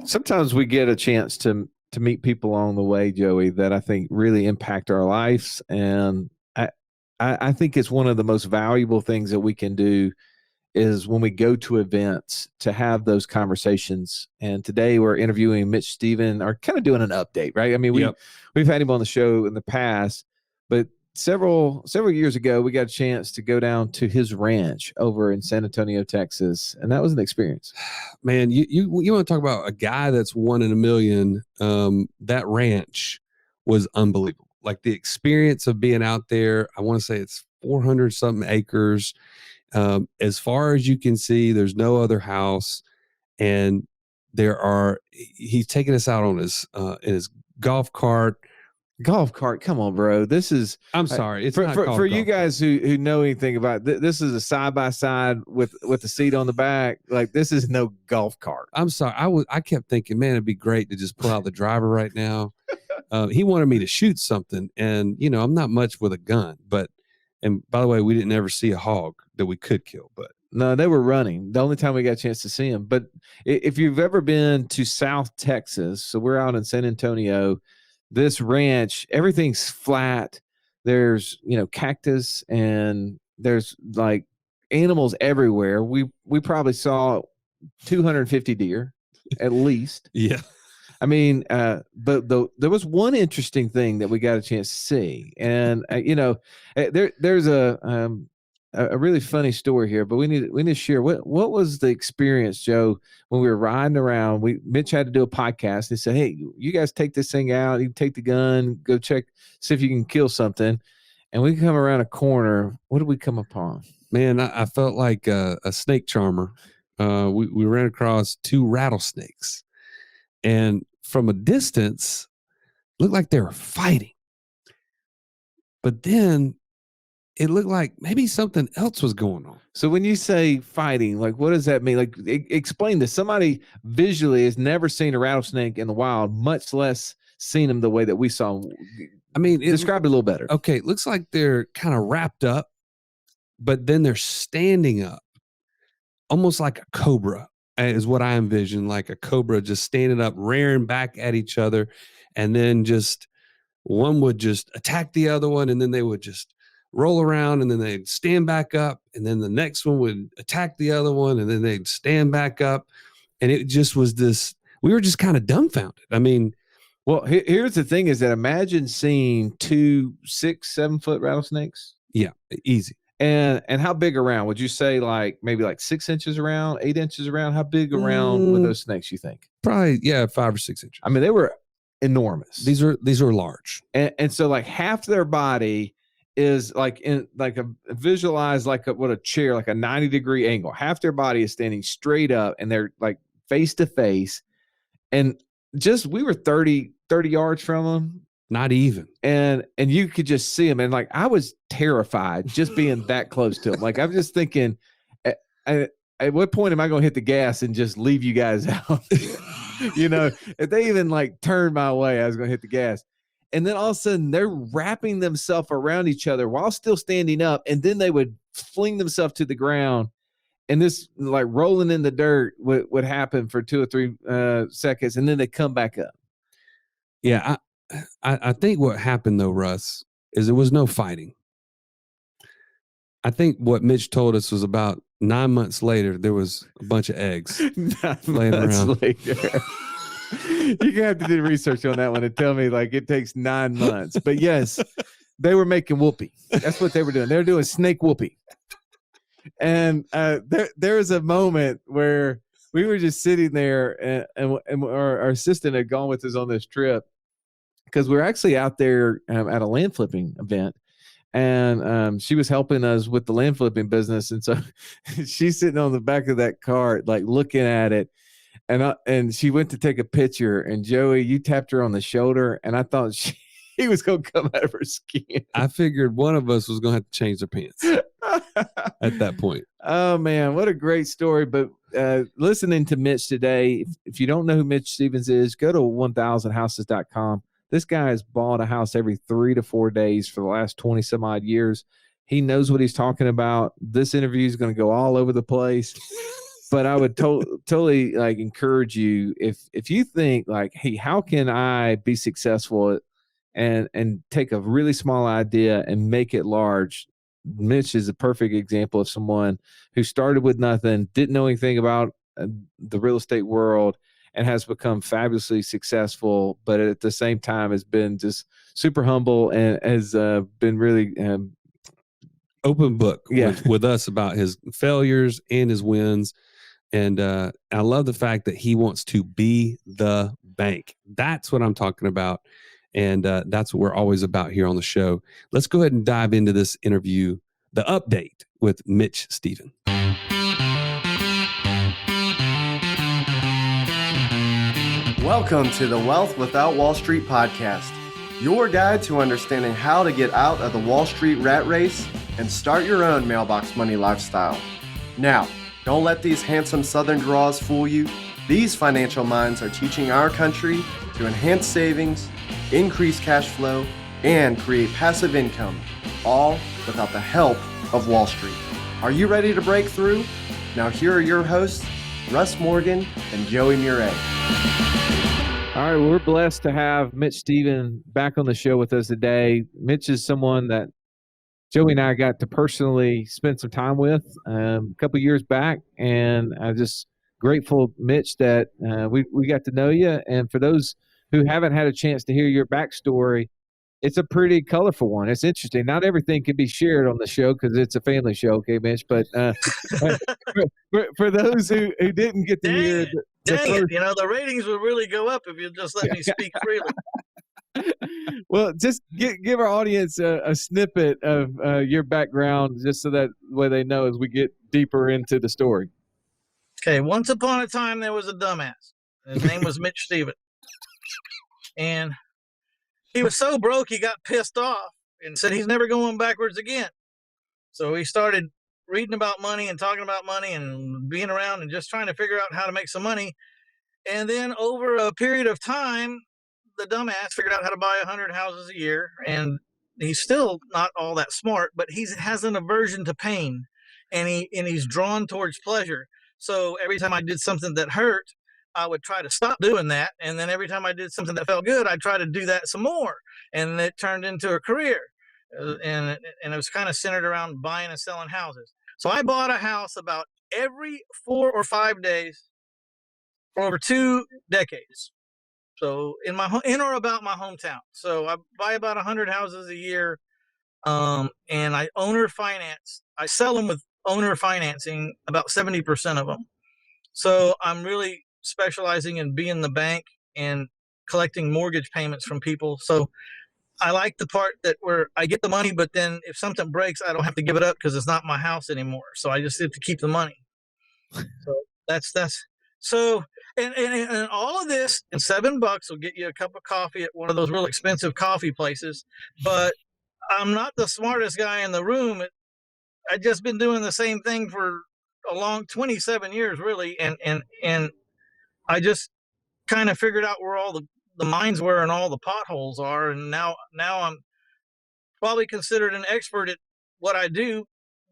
Sometimes we get a chance to meet people along the way, Joey, that I think really impact our lives, and I think it's one of the most valuable things that we can do is when we go to events to have those conversations. And today we're interviewing Mitch Stephen, or kind of doing an update, right? I mean, we've had him on the show in the past, but several years ago we got a chance to go down to his ranch over in San Antonio, Texas, and that was an experience. Man, you want to talk about a guy that's one in a million? That ranch was unbelievable. Like the experience of being out there, I want to say it's 400 something acres. As far as you can see, there's no other house, and he's taking us out on his in his golf cart. Golf cart, come on, bro. This is. I'm sorry, it's not for you guys who know anything about this is a side by side with the seat on the back. Like, this is no golf cart. I'm sorry, I kept thinking, man, it'd be great to just pull out the driver right now. He wanted me to shoot something, and I'm not much with a gun, and by the way, we didn't ever see a hog that we could kill, but no, they were running. The only time we got a chance to see them. But if you've ever been to South Texas, so we're out in San Antonio. This ranch, everything's flat. There's, cactus, and there's like animals everywhere. We probably saw 250 deer at least. Yeah. I mean, but there was one interesting thing that we got a chance to see, and there's a really funny story here, but we need to share what was the experience, Joe, when we were riding around. Mitch had to do a podcast. He said, "Hey, you guys take this thing out. You can take the gun, go check, see if you can kill something." And we come around a corner. What did we come upon? Man, I felt like a snake charmer. We ran across 2 rattlesnakes, and from a distance, looked like they were fighting. But then it looked like maybe something else was going on. So when you say fighting, like, what does that mean? Like, explain this. Somebody visually has never seen a rattlesnake in the wild, much less seen them the way that we saw them. I mean, describe it a little better. Okay, it looks like they're kind of wrapped up, but then they're standing up, almost like a cobra is what I envision, like a cobra just standing up, rearing back at each other, and then just one would just attack the other one, and then they would just roll around, and then they'd stand back up, and then the next one would attack the other one, and then they'd stand back up. And it just was this, we were just kind of dumbfounded. I mean, well, here's the thing is that imagine seeing 2 6-7 foot rattlesnakes. Yeah, easy. And how big around? Would you say maybe 6 inches around, 8 inches around? How big around were those snakes, you think? Probably, 5 or 6 inches. I mean, they were enormous. These are large. And so half their body is visualize what a chair, like a 90-degree angle. Half their body is standing straight up, and they're face to face. And we were 30 yards from them. Not even. And you could just see them. And I was terrified just being that close to them. I'm just thinking, at what point am I going to hit the gas and just leave you guys out? If they even turned my way, I was going to hit the gas. And then all of a sudden they're wrapping themselves around each other while still standing up. And then they would fling themselves to the ground. And this rolling in the dirt would happen for 2 or 3 seconds. And then they come back up. Yeah. I think what happened though, Russ, is there was no fighting. I think what Mitch told us was about 9 months later, there was a bunch of eggs 9 months later. You're going to have to do research on that one and tell me it takes 9 months. But yes, they were making whoopee. That's what they were doing. They were doing snake whoopee. And there was a moment where we were just sitting there, and our assistant had gone with us on this trip because we were actually out there at a land flipping event. And she was helping us with the land flipping business. And so she's sitting on the back of that cart, looking at it. And she went to take a picture, and Joey, you tapped her on the shoulder, and I thought he was going to come out of her skin. I figured one of us was going to have to change their pants at that point. Oh, man, what a great story. But listening to Mitch today, if you don't know who Mitch Stevens is, go to 1000houses.com. This guy has bought a house every 3 to 4 days for the last 20 some odd years. He knows what he's talking about. This interview is going to go all over the place. But I would totally like encourage you if you think like, hey, how can I be successful and take a really small idea and make it large? Mitch is a perfect example of someone who started with nothing, didn't know anything about the real estate world, and has become fabulously successful, but at the same time has been just super humble and has been really open book with us about his failures and his wins. And I love the fact that he wants to be the bank. That's what I'm talking about. And that's what we're always about here on the show. Let's go ahead and dive into this interview, the update with Mitch Stephen. Welcome to the Wealth Without Wall Street podcast, your guide to understanding how to get out of the Wall Street rat race and start your own mailbox money lifestyle. Now, don't let these handsome Southern draws fool you. These financial minds are teaching our country to enhance savings, increase cash flow, and create passive income, all without the help of Wall Street. Are you ready to break through? Now here are your hosts, Russ Morgan and Joey Murray. All right, well, we're blessed to have Mitch Stephen back on the show with us today. Mitch is someone that Joey and I got to personally spend some time with a couple years back, and I'm just grateful, Mitch, that we got to know you. And for those who haven't had a chance to hear your backstory, it's a pretty colorful one. It's interesting. Not everything can be shared on the show because it's a family show, okay, Mitch? But for those who didn't get to hear Dang it, the ratings would really go up if you just let me speak freely. Well, just give our audience a snippet of your background just so that way they know as we get deeper into the story. Okay, once upon a time, there was a dumbass. His name was Mitch Stephen. And he was so broke, he got pissed off and said he's never going backwards again. So he started reading about money and talking about money and being around and just trying to figure out how to make some money. And then over a period of time, the dumbass figured out how to buy 100 houses a year. And he's still not all that smart, but he has an aversion to pain, and he's drawn towards pleasure. So every time I did something that hurt, I would try to stop doing that. And then every time I did something that felt good, I'd try to do that some more. And it turned into a career. And it was kind of centered around buying and selling houses. So I bought a house about every 4 or 5 days for over 2 decades. So in or about my hometown. So I buy about 100 houses a year, and I owner finance. I sell them with owner financing, about 70% of them. So I'm really specializing in being the bank and collecting mortgage payments from people. So I like the part that where I get the money, but then if something breaks, I don't have to give it up because it's not my house anymore. So I just have to keep the money. So that's so, and all of this and $7 will get you a cup of coffee at one of those real expensive coffee places. But I'm not the smartest guy in the room. I've just been doing the same thing for a long 27 years, really. And I just kind of figured out where all the mines were and all the potholes are. And now I'm probably considered an expert at what I do,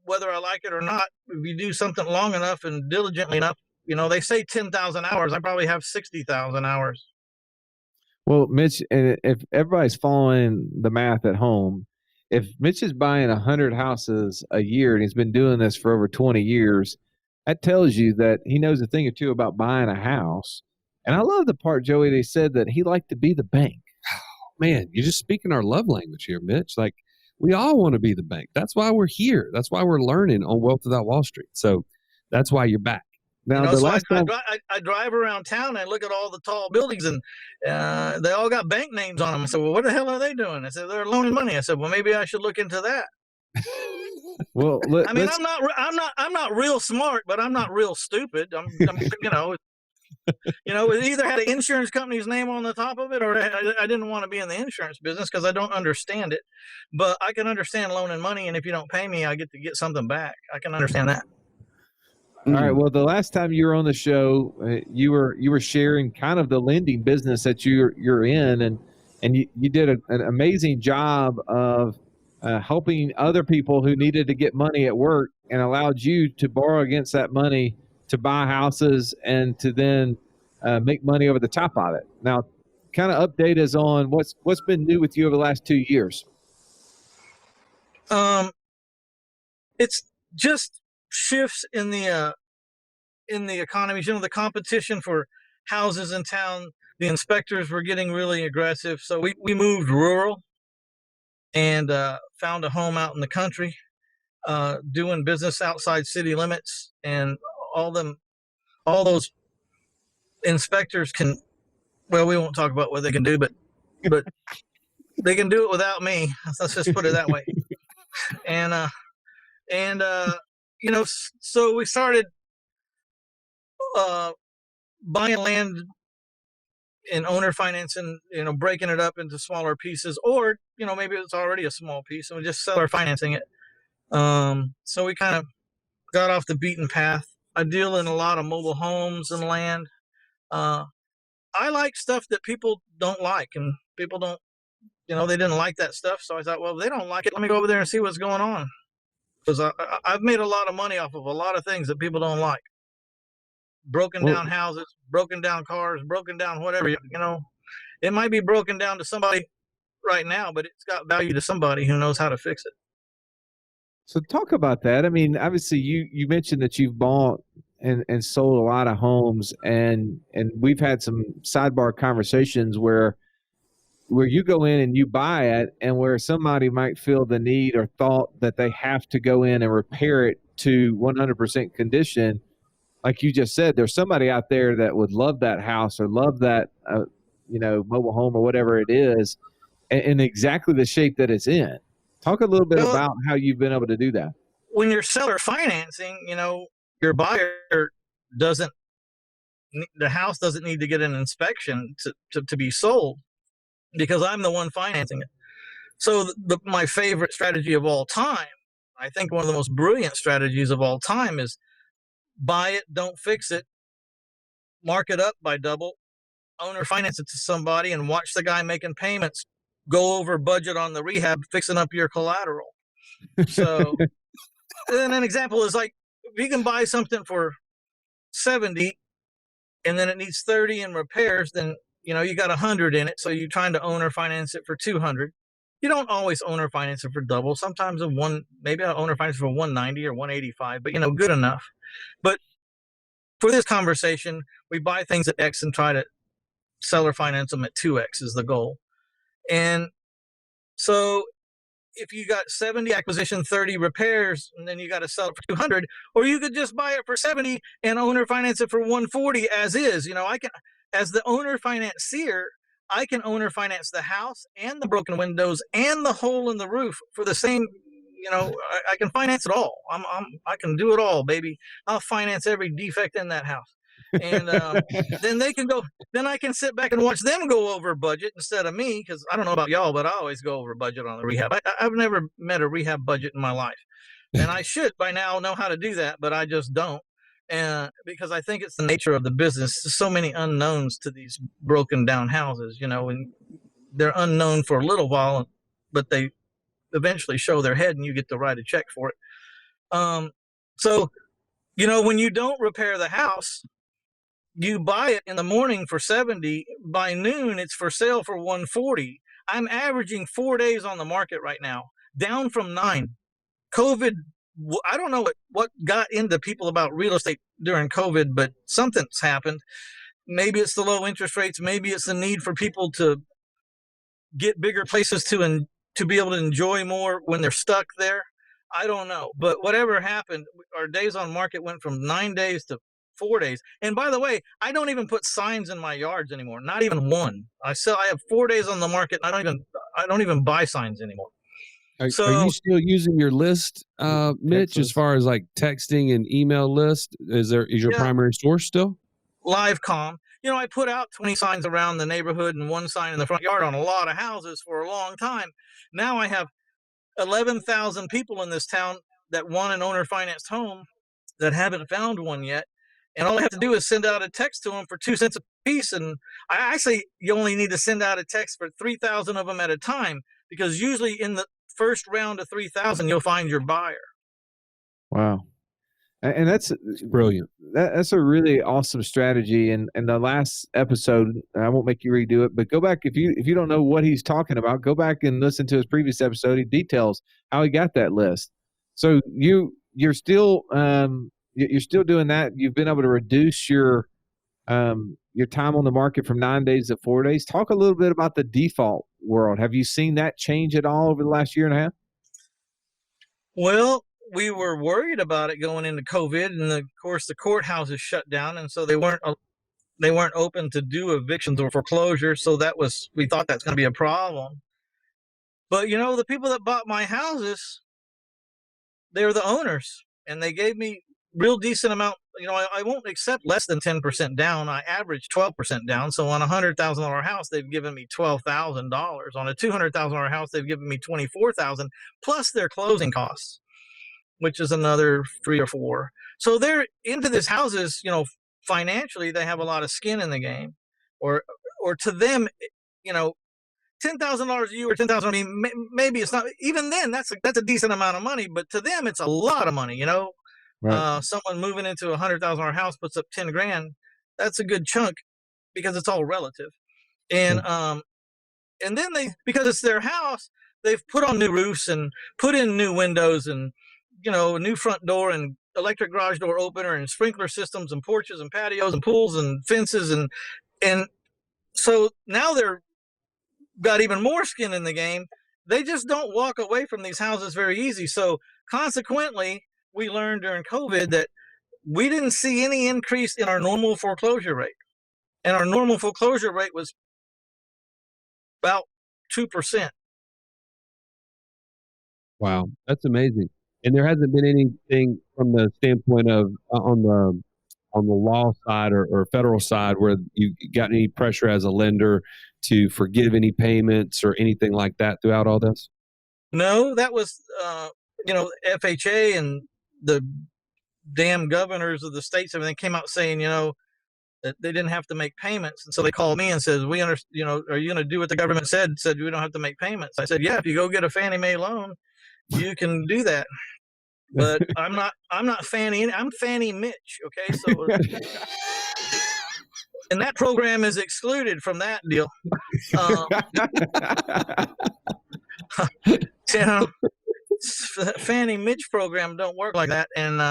whether I like it or not. If you do something long enough and diligently enough, they say 10,000 hours. I probably have 60,000 hours. Well, Mitch, if everybody's following the math at home, if Mitch is buying 100 houses a year and he's been doing this for over 20 years, that tells you that he knows a thing or two about buying a house. And I love the part, Joey, they said that he liked to be the bank. Man, you're just speaking our love language here, Mitch. Like, we all want to be the bank. That's why we're here. That's why we're learning on Wealth Without Wall Street. So that's why you're back. Now, I drive around town and I look at all the tall buildings, and they all got bank names on them. I said, well, what the hell are they doing? I said, they're loaning money. I said, well, maybe I should look into that. Well, I'm not real smart, but I'm not real stupid. It either had an insurance company's name on the top of it, or I didn't want to be in the insurance business because I don't understand it. But I can understand loaning money, and if you don't pay me, I get to get something back. I can understand that. All right. Well, the last time you were on the show, you were sharing kind of the lending business that you're in, and you did an amazing job of helping other people who needed to get money at work, and allowed you to borrow against that money to buy houses and to then make money over the top of it. Now, kind of update us on what's been new with you over the last 2 years. It's just shifts in the economy. You know, the competition for houses in town, the inspectors were getting really aggressive. So we moved rural and found a home out in the country, doing business outside city limits, and all those inspectors can, well, we won't talk about what they can do, but they can do it without me. Let's just put it that way. And you know, so we started buying land and owner financing, you know, breaking it up into smaller pieces, or, you know, maybe it's already a small piece and we just seller financing it. So we kind of got off the beaten path. I deal in a lot of mobile homes and land. I like stuff that people don't like, and people don't, you know, they didn't like that stuff. So I thought, well, if they don't like it, let me go over there and see what's going on. Because I've made a lot of money off of a lot of things that people don't like. Broken down houses, broken down cars, broken down whatever, you know. It might be broken down to somebody right now, but it's got value to somebody who knows how to fix it. So talk about that. I mean, obviously you mentioned that you've bought and sold a lot of homes, and we've had some sidebar conversations where you go in and you buy it, and where somebody might feel the need or thought that they have to go in and repair it to 100% condition. Like you just said, there's somebody out there that would love that house or love that, you know, mobile home or whatever it is, in exactly the shape that it's in. Talk a little bit about how you've been able to do that. When you're seller financing, you know, your buyer the house doesn't need to get an inspection to be sold, because I'm the one financing it. So my favorite strategy of all time, I think one of the most brilliant strategies of all time, is buy it, don't fix it, mark it up by double, owner finance it to somebody, and watch the guy making payments go over budget on the rehab, fixing up your collateral. So, and an example is like, if you can buy something for 70 and then it needs 30 in repairs, then, you know, you got 100 in it. So you're trying to owner finance it for 200. You don't always owner finance it for double. Sometimes maybe I'll owner finance it for 190 or 185, but, you know, good enough. But for this conversation, we buy things at X and try to seller finance them at 2X is the goal. And so if you got 70 acquisition, 30 repairs, and then you got to sell it for 200, or you could just buy it for 70 and owner finance it for 140 as is. You know, I can, as the owner financier, I can owner finance the house and the broken windows and the hole in the roof for the same, you know, I can finance it all. I can do it all, baby. I'll finance every defect in that house. And then I can sit back and watch them go over budget instead of me, because I don't know about y'all, but I always go over budget on the rehab. I've never met a rehab budget in my life, and I should by now know how to do that, but I just don't. And because I think it's the nature of the business. There's so many unknowns to these broken down houses, you know, and they're unknown for a little while, but they eventually show their head and you get to write a check for it. So, you know, when you don't repair the house, you buy it in the morning for 70, by noon it's for sale for 140. I'm averaging 4 days on the market right now, down from 9. COVID, I don't know what got into people about real estate during COVID, but something's happened. Maybe it's the low interest rates, maybe it's the need for people to get bigger places to be able to enjoy more when they're stuck there. I don't know, but whatever happened, our days on market went from 9 days to 4 days. And by the way, I don't even put signs in my yards anymore. Not even one. I have 4 days on the market. And I don't even buy signs anymore. Are you still using your list, Mitch, as far as like texting and email list? Is your primary source still? LiveCom. You know, I put out 20 signs around the neighborhood and one sign in the front yard on a lot of houses for a long time. Now I have 11,000 people in this town that want an owner financed home that haven't found one yet. And all I have to do is send out a text to them for 2 cents a piece. And you only need to send out a text for 3,000 of them at a time, because usually in the first round of 3,000, you'll find your buyer. Wow. And that's Brilliant. that's a really awesome strategy. And the last episode, I won't make you redo it, but go back if you don't know what he's talking about, go back and listen to his previous episode. He details how he got that list. So you're still you're still doing that. You've been able to reduce your time on the market from 9 days to 4 days. Talk a little bit about the default world. Have you seen that change at all over the last year and a half? Well, we were worried about it going into COVID, and of course the courthouses shut down, and so they weren't open to do evictions or foreclosure. So we thought that's going to be a problem. But the people that bought my houses, they're the owners, and they gave me real decent amount. I won't accept less than 10% down. I average 12% down. So on a $100,000 house, they've given me $12,000. On a $200,000 house, they've given me $24,000 plus their closing costs, which is another 3 or 4. So they're into these houses. Financially, they have a lot of skin in the game, or to them, $10,000 a year or 10,000. I mean, maybe it's not even then. That's a decent amount of money, but to them, it's a lot of money. Right. Someone moving into a $100,000 house puts up 10 grand. That's a good chunk because it's all relative. And and then because it's their house, they've put on new roofs and put in new windows and a new front door and electric garage door opener and sprinkler systems and porches and patios and pools and fences and so now they're got even more skin in the game. They just don't walk away from these houses very easy. So consequently, we learned during COVID that we didn't see any increase in our normal foreclosure rate. And our normal foreclosure rate was about 2%. Wow, that's amazing. And there hasn't been anything from the standpoint of on the law side or federal side where you got any pressure as a lender to forgive any payments or anything like that throughout all this? No, that was, FHA and the damn governors of the states, everything came out saying, that they didn't have to make payments. And so they called me and said, are you going to do what the government said we don't have to make payments? I said, yeah, if you go get a Fannie Mae loan, you can do that. But I'm not Fannie, I'm Fannie Mitch. Okay. So, and that program is excluded from that deal. Fannie Mitch program don't work like that. And,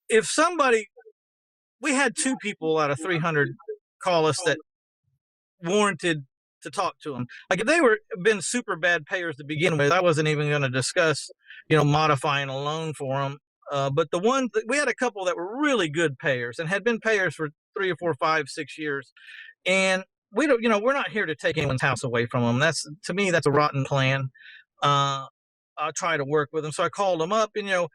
if somebody, we had 2 people out of 300 call us that warranted to talk to them. Like if they been super bad payers to begin with, I wasn't even going to discuss, modifying a loan for them. But we had a couple that were really good payers and had been payers for 3 or 4, 5, 6 years. And we don't, we're not here to take anyone's house away from them. To me, that's a rotten plan. I'll try to work with them. So I called them up and,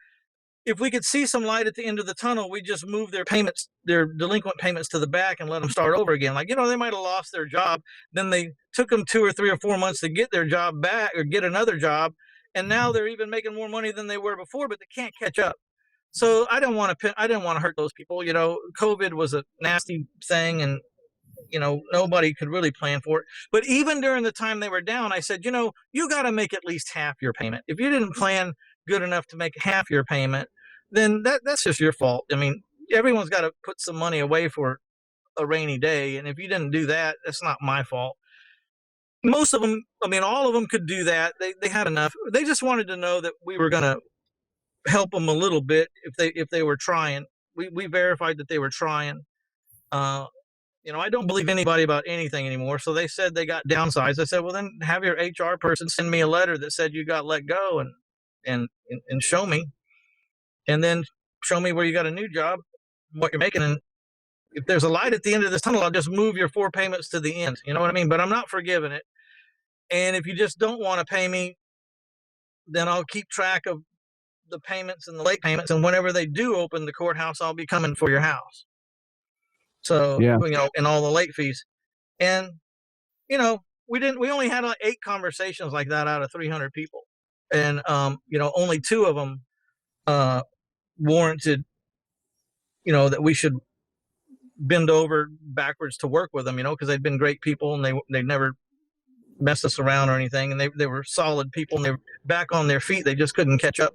if we could see some light at the end of the tunnel, we just move their delinquent payments to the back and let them start over again. Like, they might have lost their job. Then they took them 2 or 3 or 4 months to get their job back or get another job. And now they're even making more money than they were before, but they can't catch up. So I didn't want to hurt those people. COVID was a nasty thing and, nobody could really plan for it. But even during the time they were down, I said, you got to make at least half your payment. If you didn't plan good enough to make half your payment, then that's just your fault. I mean, everyone's got to put some money away for a rainy day. And if you didn't do that, that's not my fault. Most of them, all of them could do that. They had enough. They just wanted to know that we were going to help them a little bit if they were trying. We verified that they were trying. I don't believe anybody about anything anymore. So they said they got downsized. I said, well, then have your HR person send me a letter that said you got let go and show me. And then show me where you got a new job, what you're making. And if there's a light at the end of this tunnel, I'll just move your 4 payments to the end. You know what I mean? But I'm not forgiving it. And if you just don't want to pay me, then I'll keep track of the payments and the late payments. And whenever they do open the courthouse, I'll be coming for your house. So, yeah. And all the late fees. And, we only had like 8 conversations like that out of 300 people. And, only 2 of them, warranted, that we should bend over backwards to work with them, because they'd been great people and they never mess us around or anything. And they were solid people, and they were back on their feet. They just couldn't catch up.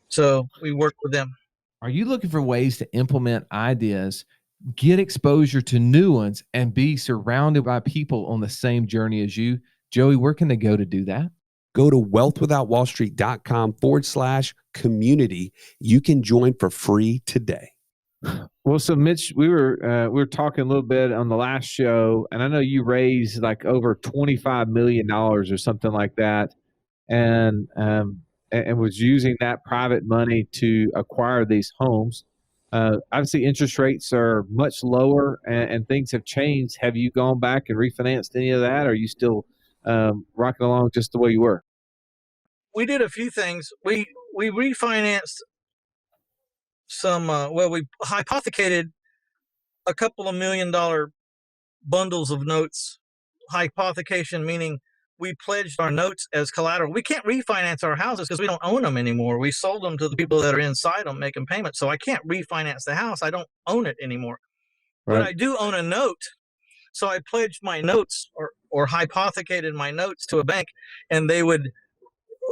So we worked with them. Are you looking for ways to implement ideas, get exposure to new ones, and be surrounded by people on the same journey as you? Joey, where can they go to do that? Go to wealthwithoutwallstreet.com/community. You can join for free today. Well, so Mitch, we were talking a little bit on the last show, and I know you raised like over $25 million or something like that, and was using that private money to acquire these homes. Obviously, interest rates are much lower, and things have changed. Have you gone back and refinanced any of that, or are you still rocking along just the way you were? We did a few things. We refinanced some. We hypothecated a couple of $1 million bundles of notes. Hypothecation meaning we pledged our notes as collateral. We can't refinance our houses because we don't own them anymore. We sold them to the people that are inside them making payments. So I can't refinance the house. I don't own it anymore. Right. But I do own a note. So I pledged my notes or hypothecated my notes to a bank, and they would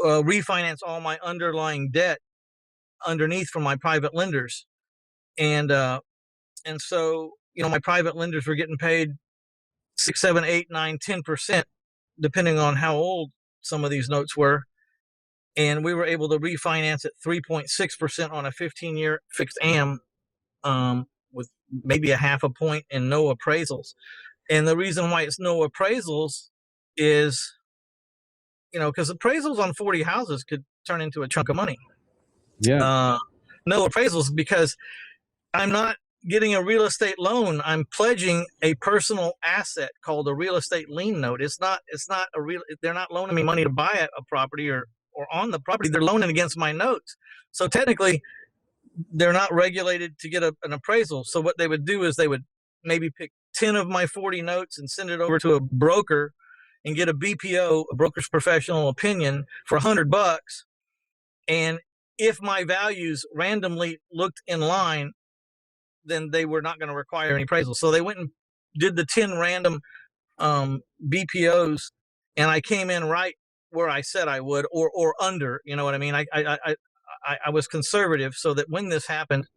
refinance all my underlying debt underneath from my private lenders. And so, my private lenders were getting paid 6, 7, 8, 9, 10%, depending on how old some of these notes were. And we were able to refinance at 3.6% on a 15-year fixed AM with maybe a half a point and no appraisals. And the reason why it's no appraisals is, because appraisals on 40 houses could turn into a chunk of money. Yeah. No appraisals because I'm not getting a real estate loan. I'm pledging a personal asset called a real estate lien note. It's not a real. They're not loaning me money to buy a property or on the property. They're loaning against my notes. So technically, they're not regulated to get an appraisal. So what they would do is they would maybe pick 10 of my 40 notes and send it over to a broker and get a BPO, a broker's professional opinion, for $100. And if my values randomly looked in line, then they were not going to require any appraisal. So they went and did the 10 random BPOs, and I came in right where I said I would, or under. You know what I mean? I was conservative so that when this happened,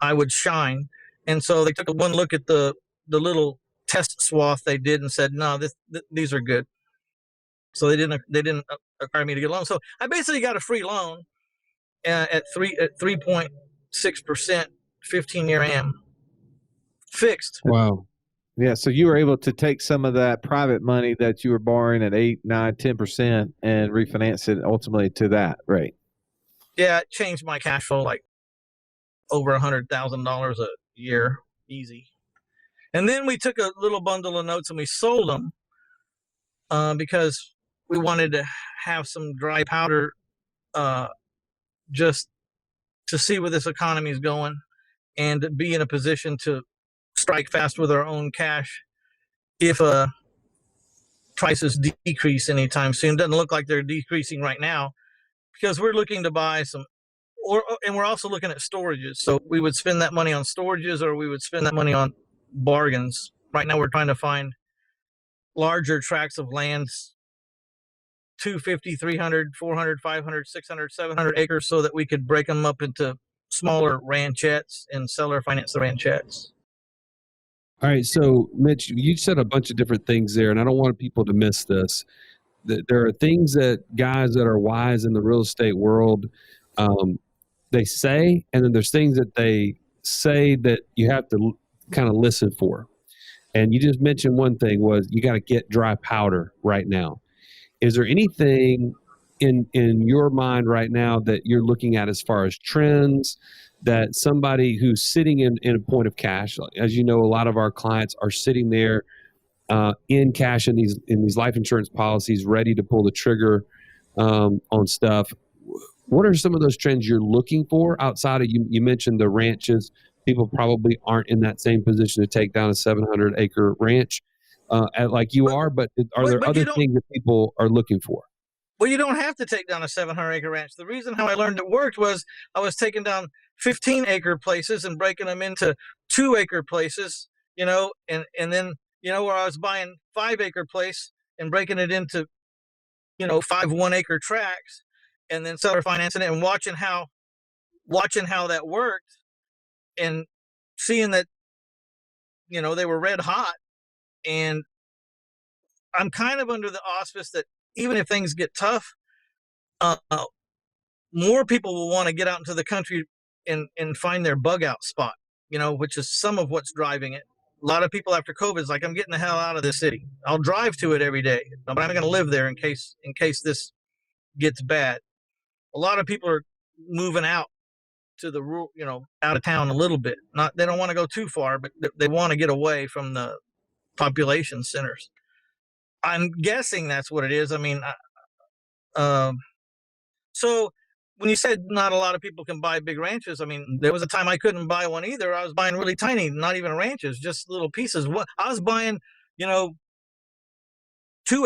I would shine. And so they took one look at the little test swath they did and said, no, these are good. So they didn't require me to get a loan. So I basically got a free loan at 3.6%, 15-year AM, fixed. Wow. Yeah. So you were able to take some of that private money that you were borrowing at 8, 9, 10% and refinance it ultimately to that rate. Yeah, it changed my cash flow like over $100,000 a year, easy. And then we took a little bundle of notes and we sold them because we wanted to have some dry powder just to see where this economy is going and be in a position to strike fast with our own cash if prices decrease anytime soon. Doesn't look like they're decreasing right now because we're looking to buy some, and we're also looking at storages. So we would spend that money on storages or we would spend that money on bargains. Right now we're trying to find larger tracts of lands, 250, 300, 400, 500, 600, 700 acres, so that we could break them up into smaller ranchettes and seller finance the ranchettes. All right. So, Mitch, you said a bunch of different things there, and I don't want people to miss this. There are things that guys that are wise in the real estate world, they say, and then there's things that they say that you have to kind of listen for. And you just mentioned one thing was you got to get dry powder right now. Is there anything in your mind right now that you're looking at as far as trends that somebody who's sitting in a point of cash, as you know, a lot of our clients are sitting there in cash in these life insurance policies, ready to pull the trigger on stuff. What are some of those trends you're looking for outside of you mentioned the ranches? People probably aren't in that same position to take down a 700-acre ranch like you are, but are there other things that people are looking for? Well, you don't have to take down a 700-acre ranch. The reason how I learned it worked was I was taking down 15-acre places and breaking them into 2-acre places, and then, where I was buying 5-acre place and breaking it into, 5 1-acre tracts, and then seller financing it and watching how that worked, and seeing that, they were red hot. And I'm kind of under the auspice that even if things get tough, uh, more people will want to get out into the country and find their bug out spot, which is some of what's driving it. A lot of people after COVID is like, I'm getting the hell out of this city. I'll drive to it every day, but I'm going to live there in case this gets bad. A lot of people are moving out to the rural, out of town a little bit. They don't want to go too far, but they want to get away from the population centers. I'm guessing that's what it is. I mean, so when you said not a lot of people can buy big ranches, I mean, there was a time I couldn't buy one either. I was buying really tiny, not even ranches, just little pieces. I was buying, 2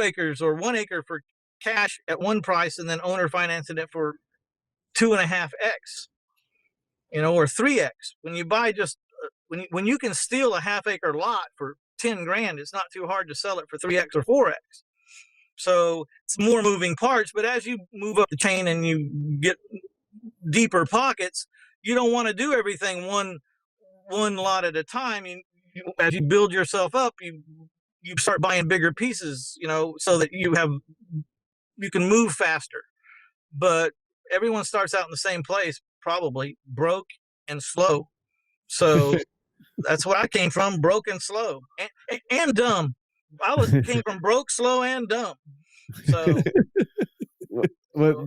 acres or 1 acre for cash at one price, and then owner financing it for 2.5x, or 3x. When you buy just when you can steal a half-acre lot for $10,000, it's not too hard to sell it for 3x or 4x. So it's more moving parts, but as you move up the chain and you get deeper pockets, you don't want to do everything one lot at a time. As you build yourself up, you start buying bigger pieces, so that you can move faster. But everyone starts out in the same place, probably broke and slow. So that's where I came from, broke and slow and dumb. Came from broke, slow, and dumb. So,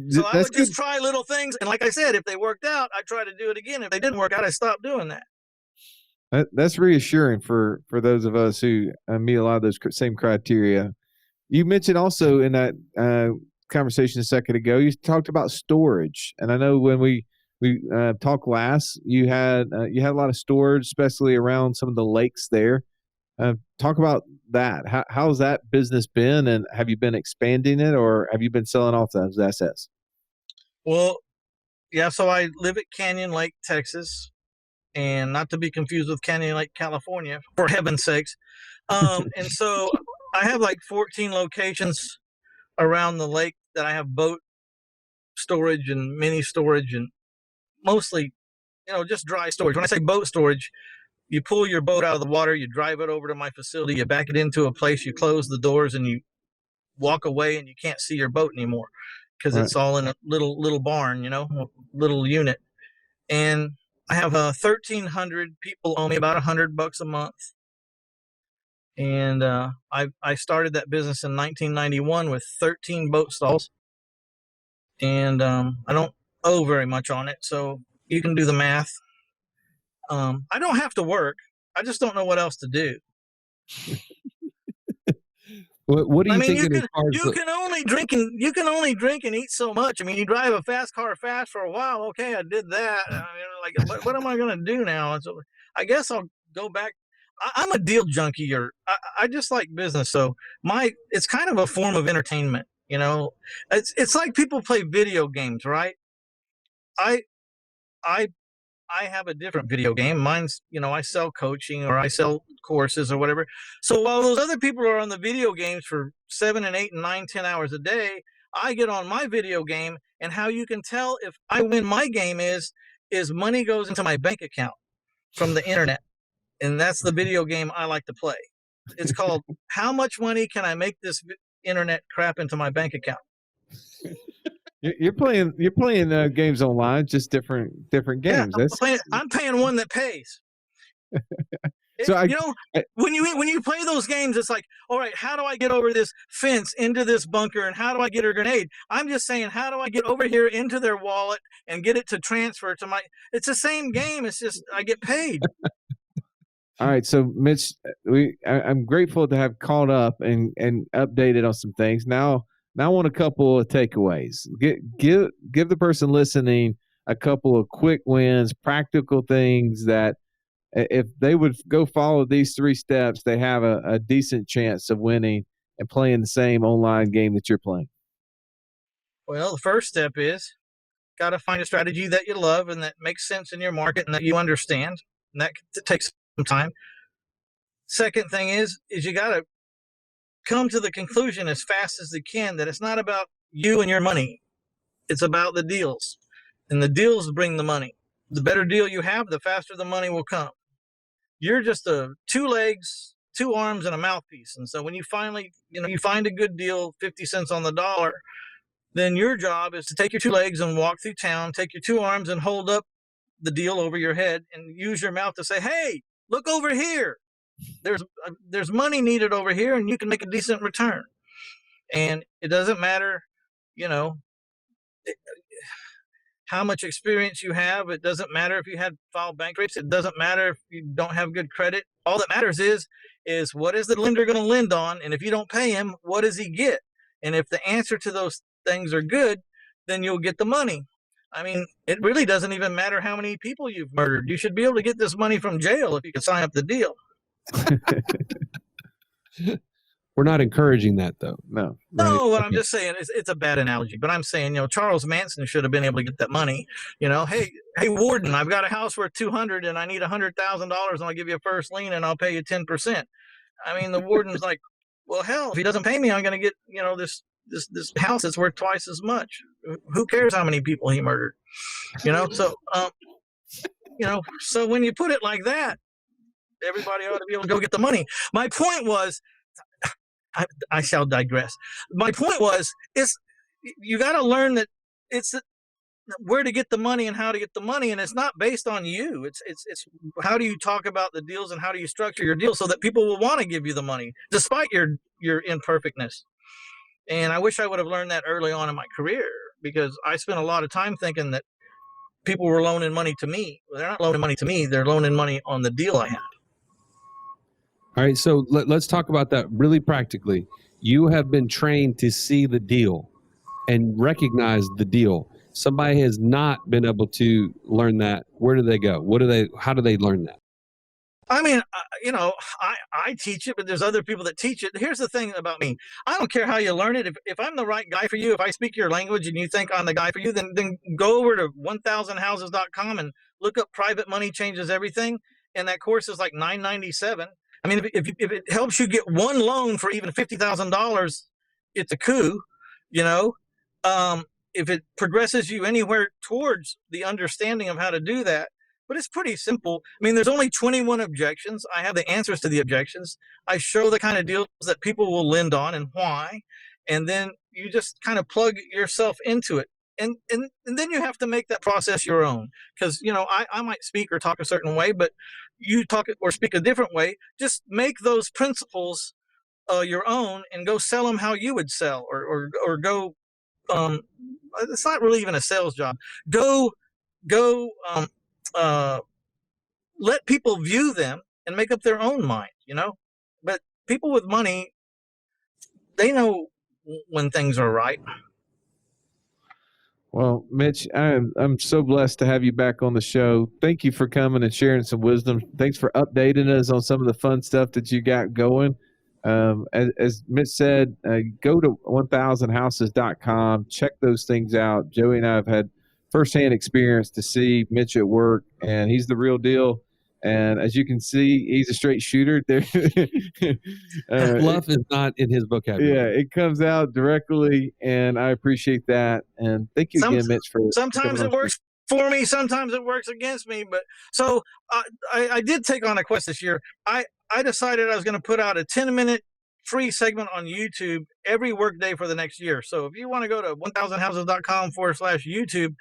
so I would just try little things, and like I said, if they worked out, I try to do it again. If they didn't work out, I stopped doing that. That's reassuring for those of us who meet a lot of those same criteria. You mentioned also in that conversation a second ago, you talked about storage, and I know when we talked last, you had a lot of storage, especially around some of the lakes there. Talk about that. How's that business been, and have you been expanding it, or have you been selling off those assets? Well, yeah. So I live at Canyon Lake, Texas, and not to be confused with Canyon Lake, California, for heaven's sakes. And so I have like 14 locations around the lake that I have boat storage and mini storage, and mostly, just dry storage. When I say boat storage, you pull your boat out of the water, you drive it over to my facility, you back it into a place, you close the doors, and you walk away, and you can't see your boat anymore because it's all in a little barn, a little unit. And I have 1,300 people owe me about $100 a month. And I started that business in 1991 with 13 boat stalls. And I don't owe very much on it, so you can do the math. I don't have to work. I just don't know what else to do. What do you think? You can only drink and eat so much. I mean, you drive a fast car fast for a while. Okay, I did that. What am I going to do now? So I guess I'll go back. I'm a deal junkie, or I just like business. So it's kind of a form of entertainment. It's like people play video games, right? I have a different video game. Mine's, I sell coaching, or I sell courses or whatever. So while those other people are on the video games for 7 and 8 and 9, 10 hours a day, I get on my video game, and how you can tell if I win my game is money goes into my bank account from the internet. And that's the video game I like to play. It's called How Much Money Can I Make This Internet Crap Into My Bank Account? You're playing games online, just different games. Yeah, I'm paying one that pays. When you play those games, it's like, all right, how do I get over this fence into this bunker, and how do I get a grenade? I'm just saying, how do I get over here into their wallet and get it to transfer to my? It's the same game. It's just I get paid. All right, so Mitch, I'm grateful to have caught up and updated on some things. Now I want a couple of takeaways. Give the person listening a couple of quick wins, practical things that if they would go follow these 3 steps, they have a decent chance of winning and playing the same online game that you're playing. Well, the first step is got to find a strategy that you love and that makes sense in your market and that you understand. And that takes some time. Second thing is you got to come to the conclusion as fast as they can that it's not about you and your money. It's about the deals, and the deals bring the money. The better deal you have, the faster the money will come. You're just two legs, two arms, and a mouthpiece. And so when you finally, you find a good deal, 50 cents on the dollar, then your job is to take your two legs and walk through town, take your two arms and hold up the deal over your head and use your mouth to say, hey, look over here. There's money needed over here, and you can make a decent return. And it doesn't matter, how much experience you have. It doesn't matter if you had filed bankruptcy. It doesn't matter if you don't have good credit. All that matters is what is the lender going to lend on? And if you don't pay him, what does he get? And if the answer to those things are good, then you'll get the money. I mean, it really doesn't even matter how many people you've murdered. You should be able to get this money from jail if you can sign up the deal. We're not encouraging that, though. No. No, what I'm just saying is it's a bad analogy, but I'm saying, Charles Manson should have been able to get that money. Hey, warden, I've got a house worth $200 and I need $100,000 and I'll give you a first lien and I'll pay you 10%. I mean, the warden's like, well, hell, if he doesn't pay me, I'm going to get, this house that's worth twice as much. Who cares how many people he murdered? So when you put it like that, everybody ought to be able to go get the money. My point was, I shall digress. My point was, you got to learn that it's where to get the money and how to get the money, and it's not based on you. It's how do you talk about the deals and how do you structure your deal so that people will want to give you the money despite your imperfectness. And I wish I would have learned that early on in my career, because I spent a lot of time thinking that people were loaning money to me. Well, they're not loaning money to me. They're loaning money on the deal I had. All right, so let's talk about that really practically. You have been trained to see the deal and recognize the deal. Somebody has not been able to learn that. Where do they go? How do they learn that? I mean, I teach it, but there's other people that teach it. Here's the thing about me. I don't care how you learn it. If I'm the right guy for you, if I speak your language and you think I'm the guy for you, then go over to 1000houses.com and look up Private Money Changes Everything. And that course is like $9.97. I mean, if it helps you get one loan for even $50,000, it's a coup, if it progresses you anywhere towards the understanding of how to do that. But it's pretty simple. I mean, there's only 21 objections. I have the answers to the objections. I show the kind of deals that people will lend on and why. And then you just kind of plug yourself into it. And then you have to make that process your own. Because, I might speak or talk a certain way, but you talk or speak a different way. Just make those principles your own and go sell them how you would sell, or go. It's not really even a sales job. Go. Let people view them and make up their own mind. But people with money, they know when things are right. Well, Mitch, I'm so blessed to have you back on the show. Thank you for coming and sharing some wisdom. Thanks for updating us on some of the fun stuff that you got going. As Mitch said, go to 1000houses.com, check those things out. Joey and I have had firsthand experience to see Mitch at work, and he's the real deal. And as you can see, he's a straight shooter. Bluff is not in his vocabulary. Yeah, it comes out directly, and I appreciate that. And thank you again, Mitch, for sometimes it works for me, sometimes it works against me. But so I did take on a quest this year. I decided I was going to put out a 10-minute free segment on YouTube every workday for the next year. So if you want to go to 1000houses.com/YouTube,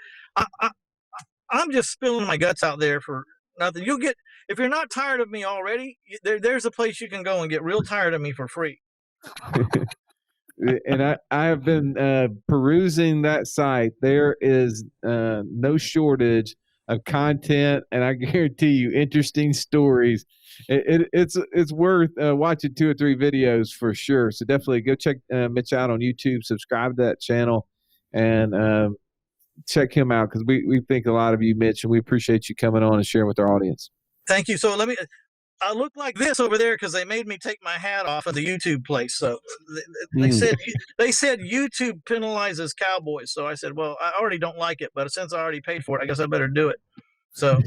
I'm just spilling my guts out there for nothing. You'll get, if you're not tired of me already, there's a place you can go and get real tired of me for free. And I have been perusing that site. There is no shortage of content, and I guarantee you, interesting stories. It's worth watching 2 or 3 videos for sure. So definitely go check Mitch out on YouTube. Subscribe to that channel, and check him out, because we think a lot of you, Mitch, and we appreciate you coming on and sharing with our audience. Thank you. So I look like this over there because they made me take my hat off at the YouTube place. So they said YouTube penalizes cowboys. So I said, well, I already don't like it, but since I already paid for it, I guess I better do it. So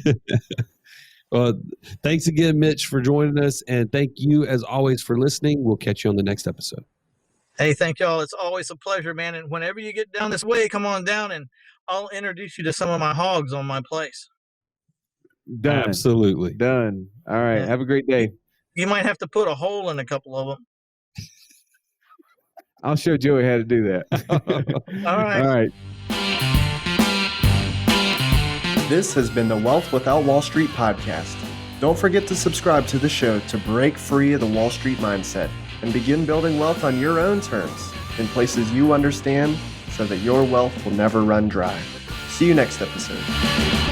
Thanks again, Mitch, for joining us. And thank you, as always, for listening. We'll catch you on the next episode. Hey, thank y'all. It's always a pleasure, man. And whenever you get down this way, come on down and I'll introduce you to some of my hogs on my place. Done. Absolutely. Done. All right. Yeah. Have a great day. You might have to put a hole in a couple of them. I'll show Joey how to do that. All right. All right. This has been the Wealth Without Wall Street podcast. Don't forget to subscribe to the show to break free of the Wall Street mindset and begin building wealth on your own terms in places you understand so that your wealth will never run dry. See you next episode.